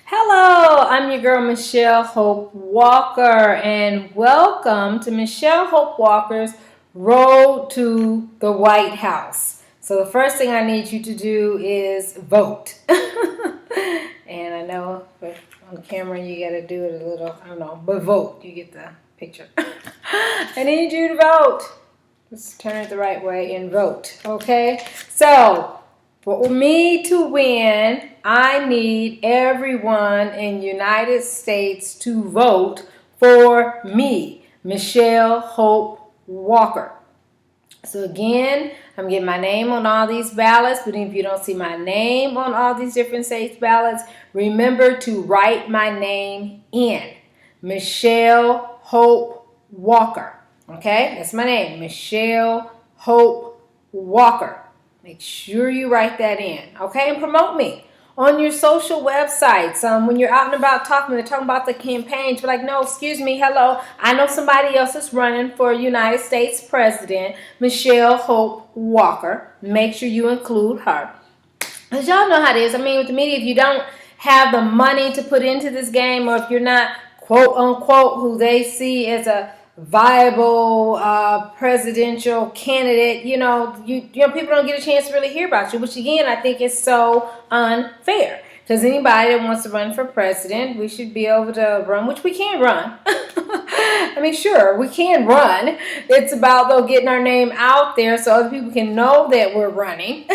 Hello, I'm your girl Michelle Hope Walker, and welcome to Michelle Hope Walker's Road to the White House. So, the first thing I need you to do is vote. And I know on camera you got to do it a little, I don't know, but vote. You get the picture. I need you to vote. Let's turn it the right way and vote, okay? So, for me to win, I need everyone in the United States to vote for me, Michelle Hope Walker. So again, I'm getting my name on all these ballots, but if you don't see my name on all these different states ballots, remember to write my name in. Michelle Hope Walker. Okay, that's my name, Michelle Hope Walker. Make sure you write that in, okay, and promote me on your social websites. When you're out and about they're talking about the campaigns. You're like, no, excuse me, hello, I know somebody else is running for United States President, Michelle Hope Walker. Make sure you include her. Because y'all know how it is. I mean, with the media, if you don't have the money to put into this game, or if you're not, quote unquote, who they see as a viable presidential candidate, you know, people don't get a chance to really hear about you, which again, I think is so unfair. Because anybody that wants to run for president, we should be able to run, which we can run. I mean, sure, we can run. It's about, though, getting our name out there so other people can know that we're running.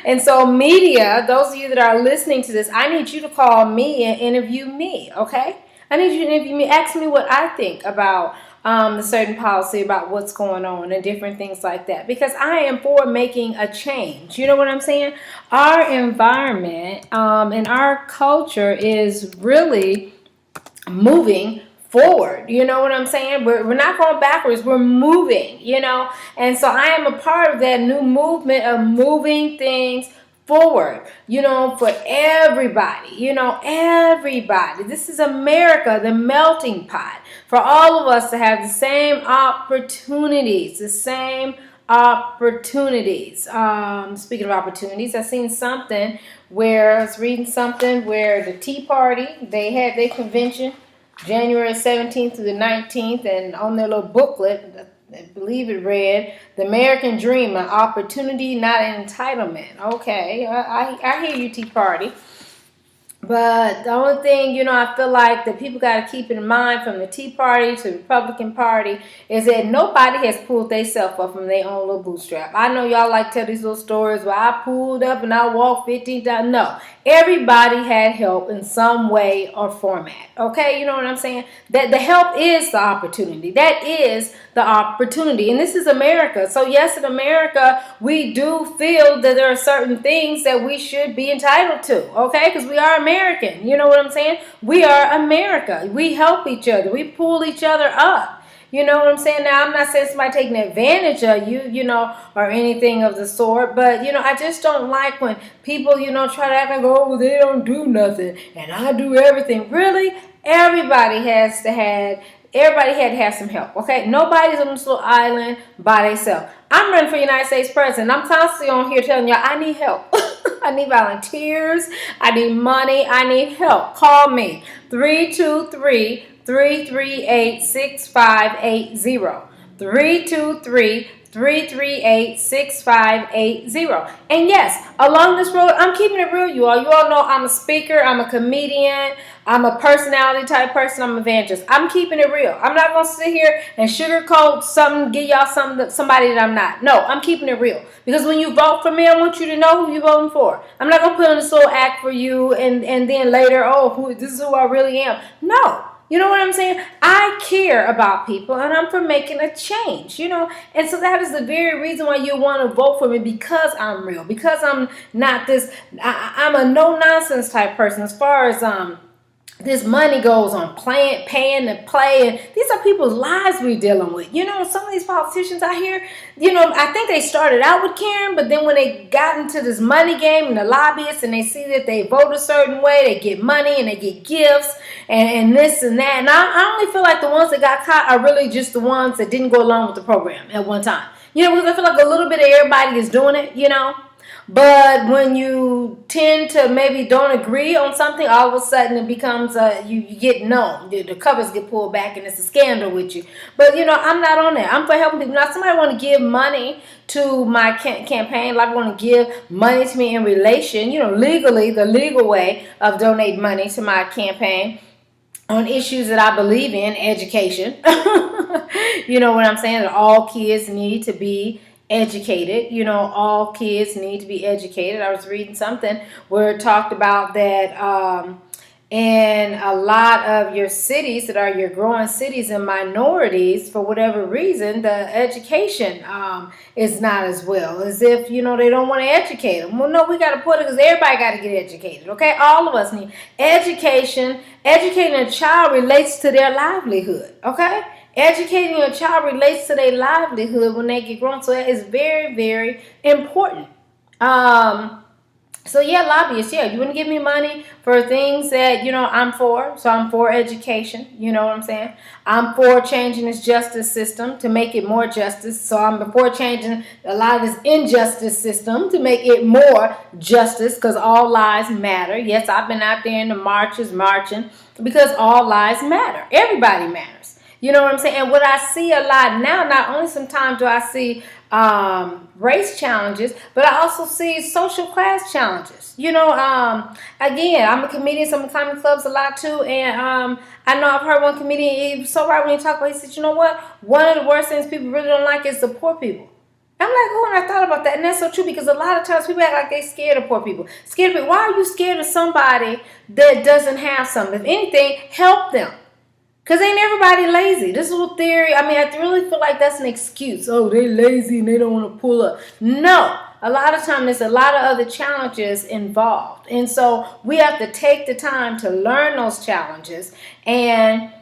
And so media, those of you that are listening to this, I need you to call me and interview me, okay? I need you to interview me. Ask me what I think about the certain policy, about what's going on and different things like that. Because I am for making a change. You know what I'm saying? Our environment and our culture is really moving forward. You know what I'm saying? We're not going backwards. We're moving, you know. And so I am a part of that new movement of moving things forward, you know, for everybody, you know, everybody. This is America, the melting pot, for all of us to have the same opportunities, Speaking of opportunities, I seen something where I was reading something where the Tea Party, they had their convention January 17th through the 19th, and on their little booklet, I believe it read, "The American Dream, an opportunity, not an entitlement." Okay, I hear you, Tea Party. But the only thing, you know, I feel like that people got to keep in mind, from the Tea Party to the Republican Party, is that nobody has pulled themselves up from their own little bootstrap. I know y'all like to tell these little stories where I pulled up and I walked 15 times. No, everybody had help in some way or format. Okay, you know what I'm saying? That the help is the opportunity. That is the opportunity. And this is America. So yes, in America, we do feel that there are certain things that we should be entitled to. Okay, because we are American. You know what I'm saying? We are America. We help each other. We pull each other up. You know what I'm saying? Now, I'm not saying somebody taking advantage of you, you know, or anything of the sort. But, you know, I just don't like when people, you know, try to act like, oh, they don't do nothing and I do everything. Really? Everybody had to have some help, okay? Nobody's on this little island by themselves. I'm running for United States President. I'm constantly on here telling y'all I need help. I need volunteers. I need money. I need help. Call me. 323-338-6580. 323-338-6580. And yes, along this road, I'm keeping it real, you all. You all know I'm a speaker, I'm a comedian, I'm a personality type person, I'm an evangelist. I'm keeping it real. I'm not going to sit here and sugarcoat something, give y'all somebody that I'm not. No, I'm keeping it real. Because when you vote for me, I want you to know who you're voting for. I'm not going to put on this little act for you and then later, this is who I really am. No. You know what I'm saying? I care about people, and I'm for making a change, you know. And so that is the very reason why you want to vote for me, because I'm real, because I'm not this, I'm a no-nonsense type person as far as this money goes on, paying to play, and these are people's lives we're dealing with. You know, some of these politicians out here, you know, I think they started out with caring, but then when they got into this money game and the lobbyists, and they see that they vote a certain way, they get money and they get gifts and this and that. And I only feel like the ones that got caught are really just the ones that didn't go along with the program at one time. You know, because I feel like a little bit of everybody is doing it, you know. But when you tend to maybe don't agree on something, all of a sudden it becomes you get known. The covers get pulled back and it's a scandal with you. But I'm not on that. I'm for helping people. Now, somebody want to give money to my campaign. A lot of people want to give money to me in relation, legally, the legal way of donating money to my campaign on issues that I believe in, education. You know what I'm saying? That all kids need to be educated. All kids need to be educated. I was reading something where it talked about that in a lot of your cities that are your growing cities and minorities, for whatever reason, the education is not as well, as if they don't want to educate them. Well, no, we got to put it, because everybody got to get educated. Okay, all of us need education. Educating a child relates to their livelihood. Okay, educating a child relates to their livelihood when they get grown, so that is very, very important. So yeah, lobbyists, you want to give me money for things that, I'm for. So I'm for education, you know what I'm saying? I'm for changing this justice system to make it more justice. So I'm for changing a lot of this injustice system to make it more justice, because all lives matter. Yes, I've been out there in the marches marching because all lives matter. Everybody matters. You know what I'm saying? And what I see a lot now, not only sometimes do I see race challenges, but I also see social class challenges. Again, I'm a comedian, so I'm in comedy clubs a lot too, and I know I've heard one comedian, he was so right when he talked about, he said, you know what? One of the worst things people really don't like is the poor people. I'm like, oh, and I thought about that, and that's so true, because a lot of times people act like they're scared of poor people. Scared of people. Why are you scared of somebody that doesn't have something? If anything, help them. Because ain't everybody lazy. This little theory, I really feel like that's an excuse. Oh, they lazy and they don't want to pull up. No. A lot of times there's a lot of other challenges involved. And so we have to take the time to learn those challenges and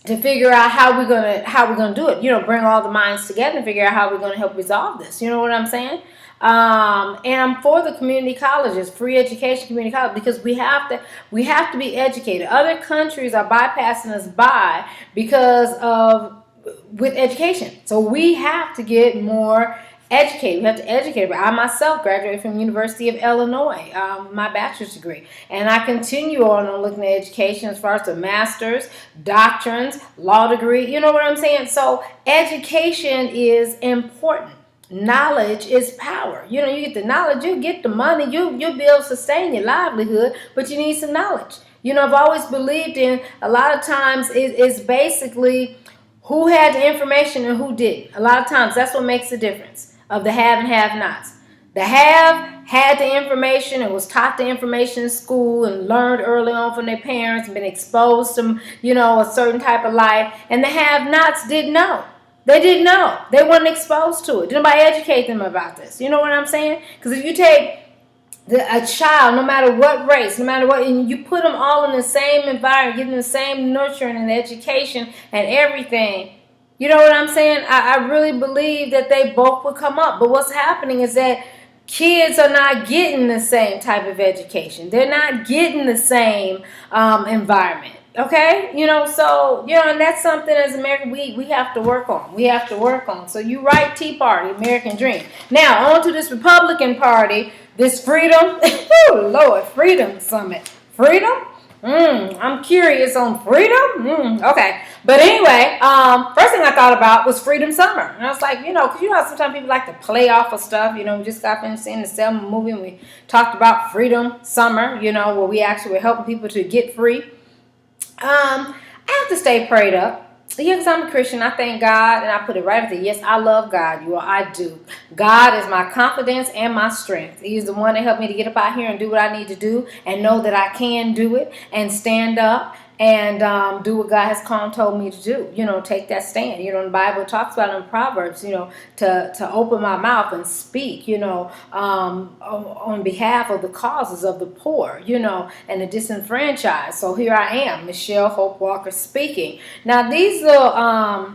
to figure out how we're gonna do it. Bring all the minds together and figure out how we're gonna help resolve this. You know what I'm saying? And I'm for the community colleges, free education community college, because we have to be educated. Other countries are bypassing us by with education. So we have to get more educated. We have to educate. I myself graduated from University of Illinois, my bachelor's degree, and I continue on looking at education as far as the master's, doctrines, law degree. You know what I'm saying? So education is important. Knowledge is power. You get the knowledge, you get the money, you'll be able to sustain your livelihood, but you need some knowledge. I've always believed in, a lot of times it's basically who had the information and who didn't. A lot of times that's what makes the difference of the have and have-nots. The have had the information and was taught the information in school and learned early on from their parents and been exposed to, a certain type of life. And the have-nots didn't know. They didn't know. They weren't exposed to it. Did nobody educate them about this? You know what I'm saying? Because if you take a child, no matter what race, no matter what, and you put them all in the same environment, give them the same nurturing and education and everything, you know what I'm saying? I really believe that they both would come up. But what's happening is that kids are not getting the same type of education. They're not getting the same environment. Okay, and that's something as American we have to work on. We have to work on. So you write Tea Party, American Dream. Now on to this Republican Party, this freedom. Oh Lord, Freedom Summit. Freedom? I'm curious on freedom. Okay, but anyway, first thing I thought about was Freedom Summer, and I was like, because how sometimes people like to play off of stuff. We just got finished seeing the Selma movie, and we talked about Freedom Summer. Where we actually were helping people to get free. I have to stay prayed up. Yeah, because I'm a Christian. I thank God, and I put it right at the yes, I love God. I do. God is my confidence and my strength. He's the one that helped me to get up out here and do what I need to do and know that I can do it and stand up and do what God has told me to do. Take that stand. The Bible talks about in Proverbs, to open my mouth and speak, on behalf of the causes of the poor, and the disenfranchised. So here I am, Michelle Hope Walker speaking. Now these little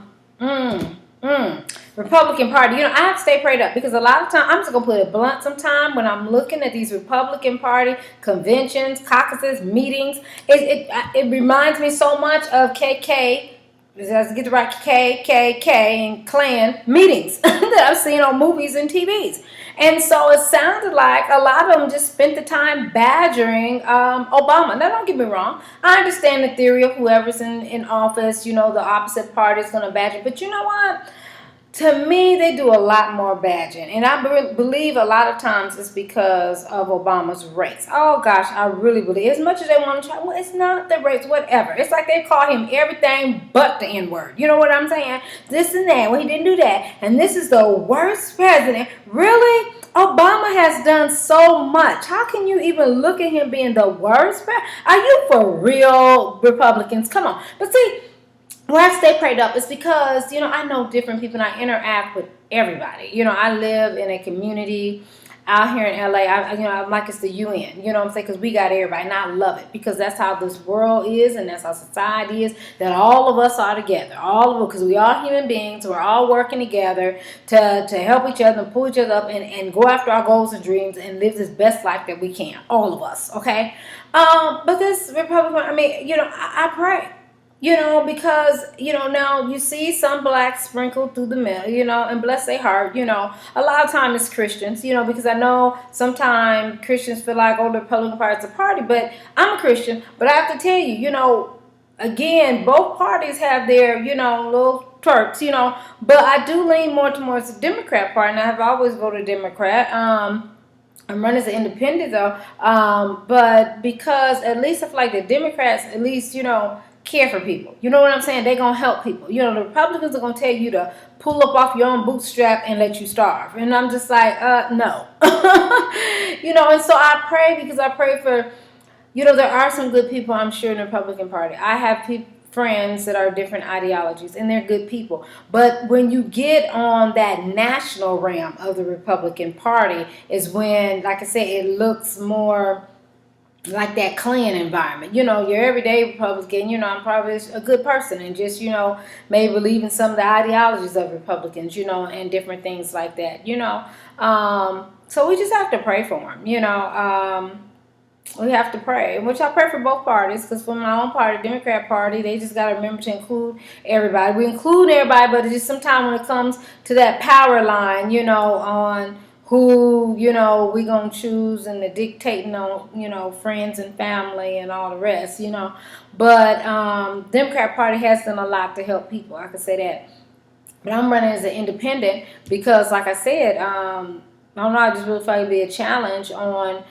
Republican Party, I have to stay prayed up, because a lot of time, I'm just going to put it blunt sometime, when I'm looking at these Republican Party conventions, caucuses, meetings, it reminds me so much of KK, let's get the right, KKK and Klan meetings that I've seen on movies and TVs. And so it sounded like a lot of them just spent the time badgering Obama. Now, don't get me wrong. I understand the theory of whoever's in office, the opposite party is going to badger. But you know what? To me, they do a lot more badging. And I believe a lot of times it's because of Obama's race. Oh, gosh, I really believe. As much as they want to try, well, it's not the race, whatever. It's like they call him everything but the N-word. You know what I'm saying? This and that. Well, he didn't do that. And this is the worst president. Really? Obama has done so much. How can you even look at him being the worst president? Are you for real, Republicans? Come on. But see, why I stay prayed up is because, I know different people and I interact with everybody. I live in a community out here in LA. I'm like it's the UN, you know what I'm saying? Because we got everybody and I love it because that's how this world is and that's how society is, that all of us are together. All of us, because we are human beings. We're all working together to help each other and pull each other up and go after our goals and dreams and live this best life that we can. All of us, okay? But this Republican, I pray. Because, now you see some blacks sprinkled through the middle, and bless their heart, a lot of time it's Christians, because I know sometimes Christians feel like, the Republican Party is a party, but I'm a Christian, but I have to tell you, again, both parties have their, little twerks, but I do lean more towards the Democrat Party, and I have always voted Democrat. I'm running as an independent though, but because at least I feel like the Democrats, at least, care for people. You know what I'm saying? They're going to help people. The Republicans are going to tell you to pull up off your own bootstrap and let you starve. And I'm just like, no. And so I pray because I pray for, there are some good people, I'm sure, in the Republican Party. I have friends that are different ideologies and they're good people. But when you get on that national realm of the Republican Party is when, like I said, it looks more like that Klan environment. Your everyday Republican, I'm probably a good person and just, maybe believe in some of the ideologies of Republicans, and different things like that, so we just have to pray for them, we have to pray, which I pray for both parties, because for my own party, Democrat Party, they just got to remember to include everybody. We include everybody, but it's just sometimes when it comes to that power line, on who, we going to choose and the dictating on, friends and family and all the rest, But Democrat Party has done a lot to help people. I can say that. But I'm running as an independent because, like I said, I don't know, I just really felt it'd be a challenge on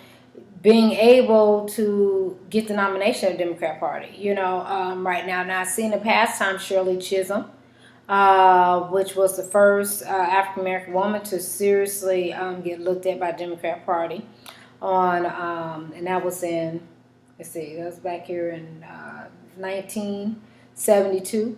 being able to get the nomination of the Democrat Party, right now. Now, I've seen the past time Shirley Chisholm, which was the first African-American woman to seriously get looked at by the Democrat Party on, and that was in, that was back here in 1972.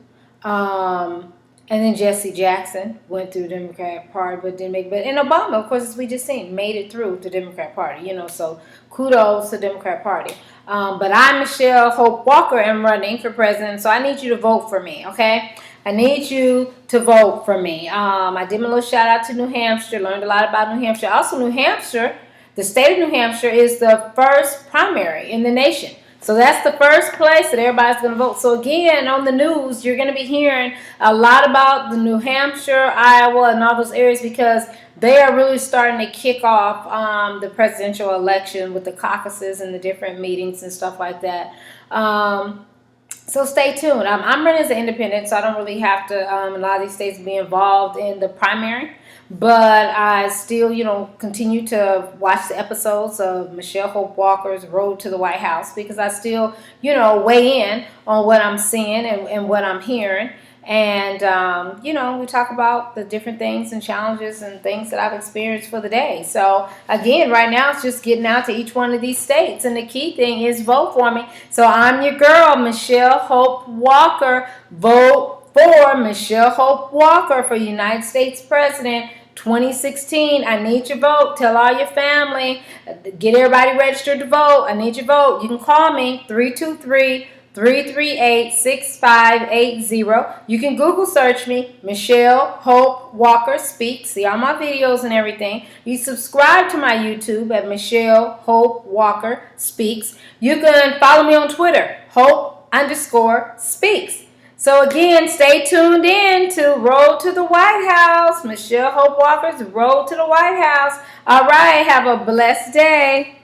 And then Jesse Jackson went through the Democrat Party, but didn't make it. And Obama, of course, as we just seen, made it through the Democrat Party, so kudos to the Democrat Party. But I, Michelle Hope Walker, am running for president, so I need you to vote for me, okay? I need you to vote for me. I did my little shout out to New Hampshire, learned a lot about New Hampshire. Also, New Hampshire, the state of New Hampshire is the first primary in the nation. So that's the first place that everybody's going to vote. So again, on the news, you're going to be hearing a lot about the New Hampshire, Iowa, and all those areas because they are really starting to kick off the presidential election with the caucuses and the different meetings and stuff like that. So stay tuned. I'm running as an independent, so I don't really have to, a lot of these states, be involved in the primary. But I still, continue to watch the episodes of Michelle Hope Walker's Road to the White House because I still, weigh in on what I'm seeing and what I'm hearing. And, we talk about the different things and challenges and things that I've experienced for the day. So, again, right now it's just getting out to each one of these states. And the key thing is vote for me. So, I'm your girl, Michelle Hope Walker. Vote for Michelle Hope Walker for United States President 2016. I need your vote. Tell all your family. Get everybody registered to vote. I need your vote. You can call me 323-338-6580. You can Google search me, Michelle Hope Walker Speaks. See all my videos and everything. You subscribe to my YouTube at Michelle Hope Walker Speaks. You can follow me on Twitter, Hope_Speaks. So again, stay tuned in to Road to the White House. Michelle Hope Walker's Road to the White House. All right, have a blessed day.